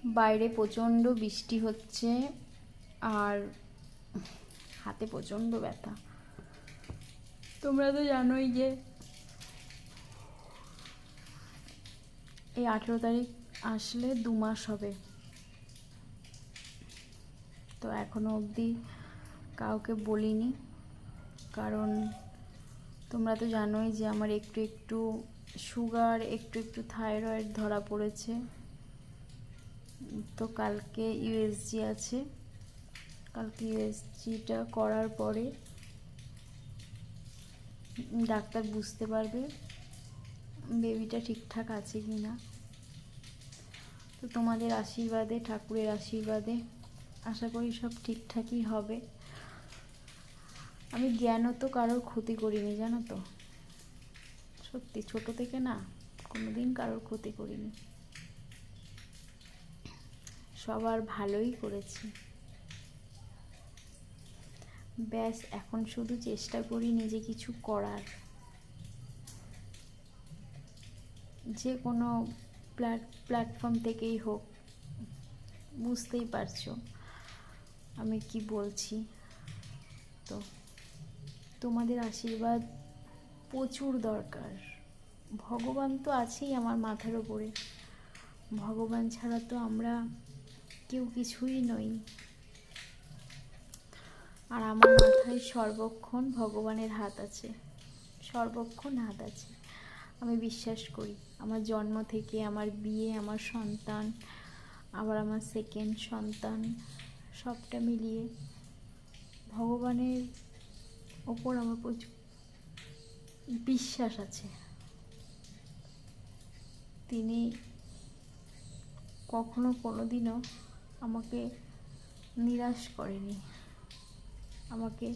বাইরে প্রচণ্ড বৃষ্টি হচ্ছে আর হাতে প্রচণ্ড ব্যথা। তোমরা তো জানোই যে এই 18 তারিখ আসলে 2 মাস হবে। তো এখনো অবধি কাউকে বলিনি, কারণ তোমরা তো জানোই যে আমার একটু একটু সুগার, একটু একটু থাইরয়েড ধরা পড়েছে। তো কালকে ইউএসজি আছে, কালকে ইউএসজিটা করার পরে ডাক্তার বুঝতে পারবে বেবিটা ঠিকঠাক আছে কি না। তো তোমাদের আশীর্বাদে, ঠাকুরের আশীর্বাদে আশা করি সব ঠিকঠাকই হবে। আমি জ্ঞানও তো কারোর ক্ষতি করিনি, জানো তো, সত্যি ছোট থেকে না কোনোদিন কারোর ক্ষতি করিনি, সবার ভালোই করেছি। ব্যাস এখন শুধু চেষ্টা করি নিজে কিছু করার, যে কোনো প্ল্যাটফর্ম থেকেই হোক। বুঝতেই পারছো আমি কি বলছি। তো তোমাদের আশীর্বাদ প্রচুর দরকার। ভগবান তো আছেই আমার মাথার উপরে, ভগবান ছাড়া তো আমরা কেউ কিছুই নই। আর আমার মাথায় সর্বক্ষণ ভগবানের হাত আছে, সর্বক্ষণ হাত আছে। আমি বিশ্বাস করি আমার জন্ম থেকে আমার বিয়ে, আমার সন্তান, আবার আমার সেকেন্ড সন্তান, সবটা মিলিয়ে ভগবানের ওপর আমার প্রচুর বিশ্বাস আছে। তিনি কখনো কোনোদিনও আমাকে নিরাশ করেনি, আমাকে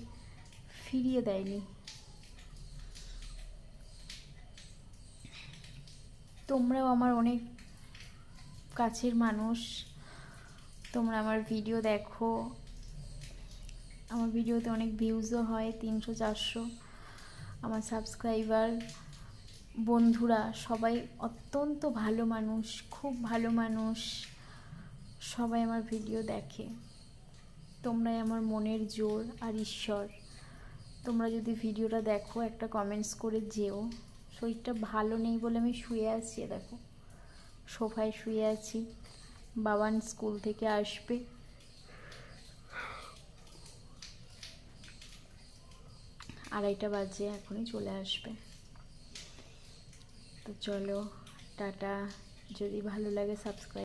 ফিরিয়ে দেয়নি। তোমরাও আমার অনেক কাছের মানুষ, তোমরা আমার ভিডিও দেখো, আমার ভিডিওতে অনেক ভিউজও হয়, 300-400। আমার সাবস্ক্রাইবার বন্ধুরা সবাই অত্যন্ত ভালো মানুষ, খুব ভালো মানুষ, সবাই আমার ভিডিও দেখে। তোমরাই আমার মনের জোর আর ঈশ্বর। তোমরা যদি ভিডিওটা দেখো একটা কমেন্টস করে যেও। শরীরটা ভালো নেই বলে আমি শুয়ে আছি, দেখো সোফায় শুয়ে আছি। বাবান স্কুল থেকে আসবে, 2:30 বাজে, এখনই চলে আসবে। তো চলো টাটা। যদি ভালো লাগে সাবস্ক্রাইব